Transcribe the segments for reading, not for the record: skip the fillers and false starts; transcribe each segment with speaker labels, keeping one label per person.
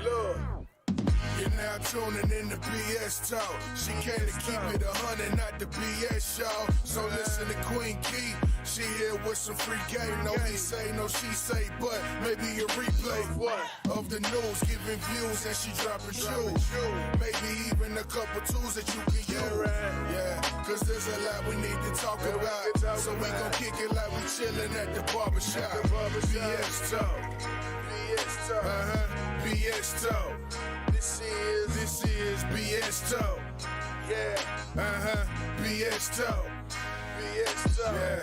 Speaker 1: Look. You're now tuning in to BS Talk. She came to keep it 100, not the BS show. So listen to Queen Key. She here with some free game. No he say, no she say, but maybe a replay of the news, giving views, and she dropping shoes. Maybe even a couple tools that you can use. Yeah, cause there's a lot we need to talk about. So we gon' kick it like we chillin' at the barbershop. BS Talk. BS Talk. BS Talk. This is BS Talk. Yeah. BS Talk. BS Talk. Yeah.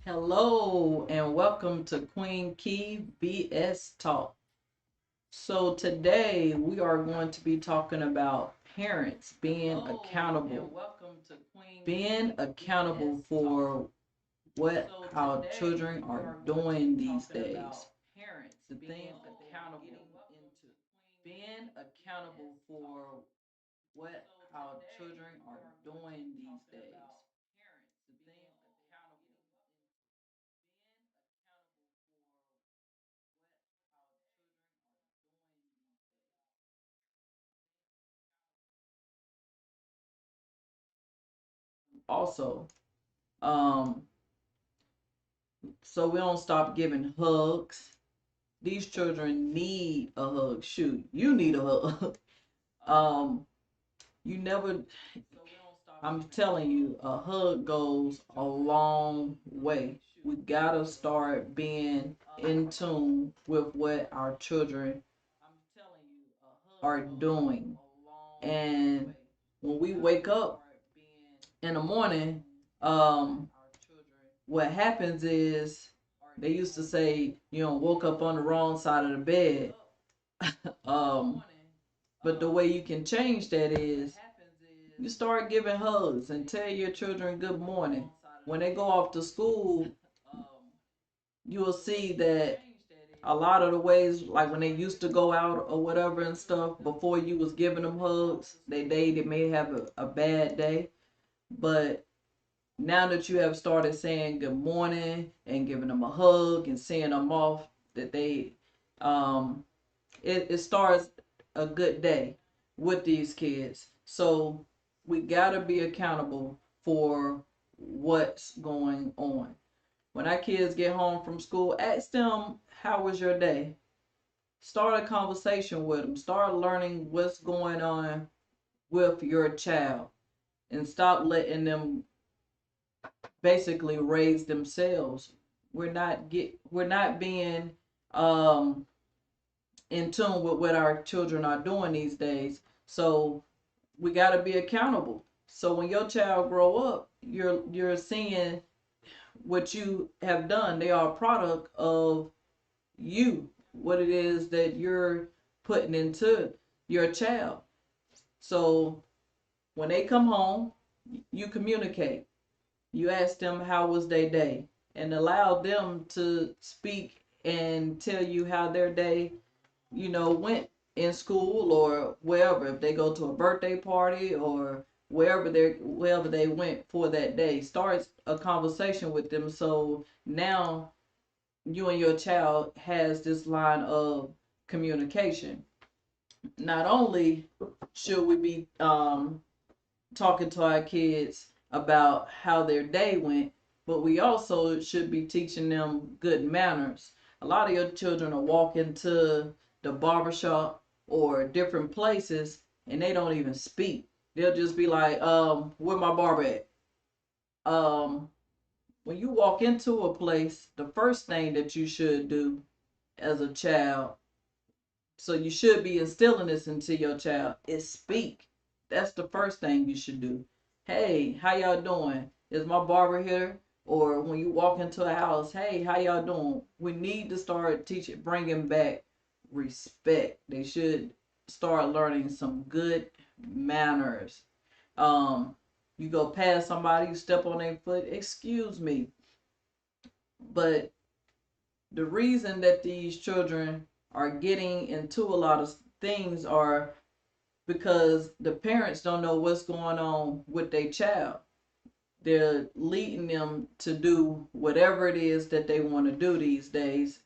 Speaker 2: Hello and welcome to Queen Key BS Talk. So today we are going to be talking about parents being accountable. Being accountable for what our children are doing these days. The things being accountable for what our children are doing these days. Also, um, so we don't stop giving hugs. These children need a hug. Shoot, you need a hug. You never, I'm telling you, a hug goes a long way. We gotta start being in tune with what our children are doing. And when we wake up in the morning, what happens is they used to say, woke up on the wrong side of the bed. But the way you can change that is you start giving hugs and tell your children good morning. When they go off to school, you will see that a lot of the ways, like when they used to go out or whatever and stuff, before you was giving them hugs, they may have a bad day. But now that you have started saying good morning and giving them a hug and seeing them off, that it starts a good day with these kids. So we gotta be accountable for what's going on. When our kids get home from school, ask them, how was your day? Start a conversation with them. Start learning what's going on with your child, and stop letting them basically raise themselves. We're not being in tune with what our children are doing these days. So we got to be accountable. So when your child grow up, you're seeing what you have done. They are a product of you, what it is that you're putting into your child. So when they come home, you communicate. You ask them how was their day, and allow them to speak and tell you how their day, went in school or wherever. If they go to a birthday party or wherever they went for that day, start a conversation with them. So now you and your child has this line of communication. Not only should we be talking to our kids about how their day went, but we also should be teaching them good manners. A lot of your children are walking to the barbershop or different places and they don't even speak. They'll just be like, where my barber at? When you walk into a place, the first thing that you should do as a child, so you should be instilling this into your child, is speak. That's the first thing you should do. Hey, how y'all doing? Is my barber here? Or when you walk into a house, hey, how y'all doing? We need to start bringing back respect. They should start learning some good manners. You go past somebody, you step on their foot, excuse me. But the reason that these children are getting into a lot of things are because the parents don't know what's going on with their child. They're leading them to do whatever it is that they want to do these days.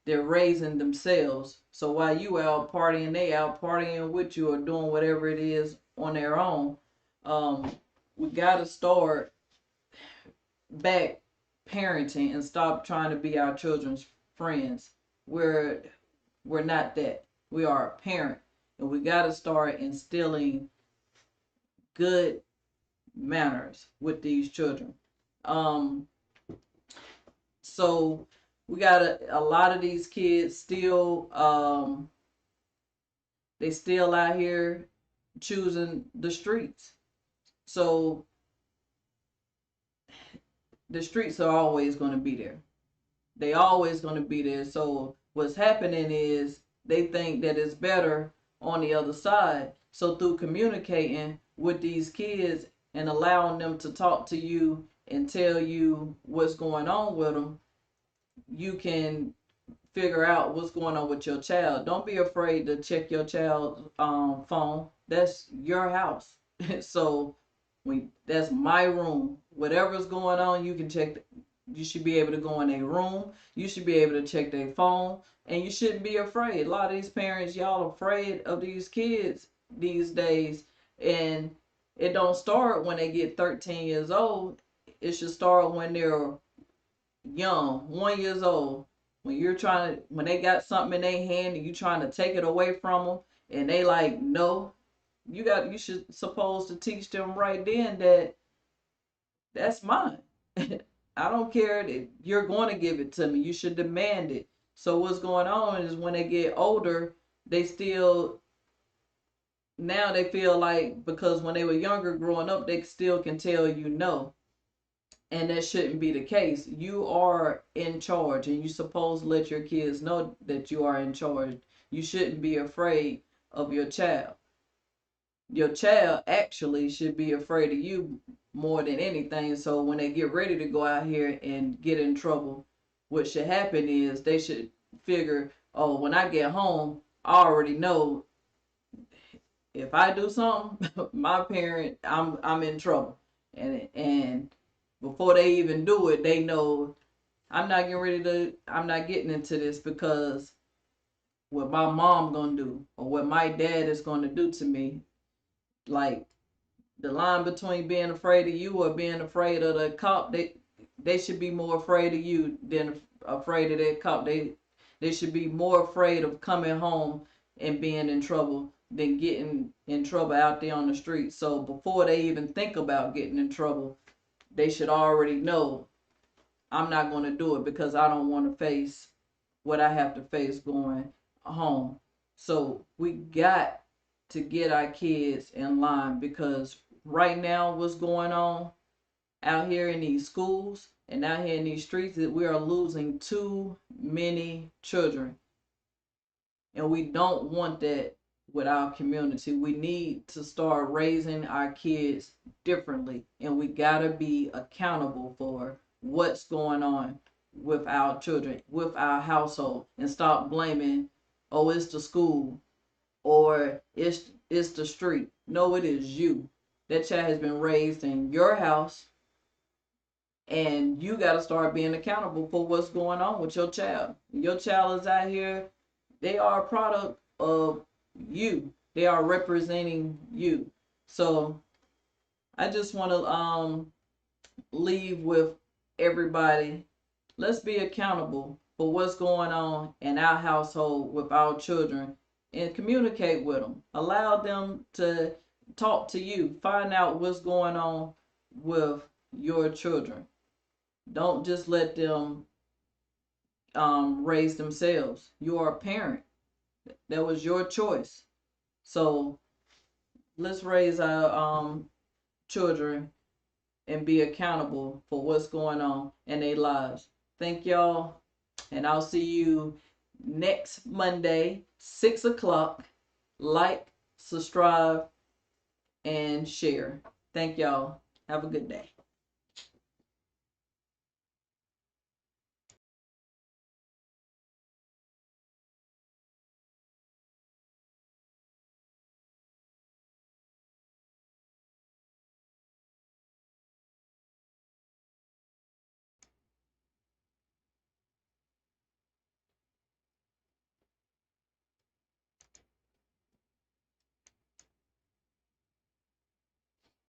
Speaker 2: They're raising themselves. So while you out partying, they out partying with you or doing whatever it is on their own. We gotta start back parenting and stop trying to be our children's friends. We're we're not that. We are a parent, and we gotta start instilling good manners with these children. Um, so we got a lot of these kids still they still out here choosing the streets. So the streets are always going to be there. They always going to be there. So what's happening is they think that it's better on the other side. So through communicating with these kids and allowing them to talk to you and tell you what's going on with them, you can figure out what's going on with your child. Don't be afraid to check your child's phone. That's your house. So that's my room. Whatever's going on, you can check. You should be able to go in their room. You should be able to check their phone, and you shouldn't be afraid. A lot of these parents, y'all afraid of these kids these days, and it don't start when they get 13 years old. It should start when they're young, 1 year old. When they got something in their hand and you trying to take it away from them, and they like, no, you should supposed to teach them right then that that's mine. I don't care that you're going to give it to me. You should demand it. So what's going on is when they get older, they still now they feel like because when they were younger growing up, they still can tell you no. And that shouldn't be the case. You are in charge, and you're supposed to let your kids know that you are in charge. You shouldn't be afraid of your child. Your child actually should be afraid of you more than anything. So when they get ready to go out here and get in trouble, what should happen is they should figure, oh, when I get home, I already know if I do something, my parent, I'm in trouble. And before they even do it, they know I'm not getting into this because what my mom gonna do or what my dad is gonna do to me. Like the line between being afraid of you or being afraid of the cop, they should be more afraid of you than afraid of that cop. They should be more afraid of coming home and being in trouble than getting in trouble out there on the street. So before they even think about getting in trouble, they should already know I'm not going to do it because I don't want to face what I have to face going home. So we got to get our kids in line because right now what's going on out here in these schools and out here in these streets that we are losing too many children. And we don't want that with our community. We need to start raising our kids differently, and we got to be accountable for what's going on with our children, with our household, and stop blaming, oh, it's the school or it's the street. No, it is you. That child has been raised in your house, and you got to start being accountable for what's going on with your child. Your child is out here, they are a product of you. They are representing you. So I just want to leave with everybody. Let's be accountable for what's going on in our household with our children and communicate with them. Allow them to talk to you. Find out what's going on with your children. Don't just let them raise themselves. You are a parent. That was your choice. So let's raise our children and be accountable for what's going on in their lives. Thank y'all, and I'll see you next Monday, 6 o'clock. Like, subscribe, and share. Thank y'all. Have a good day.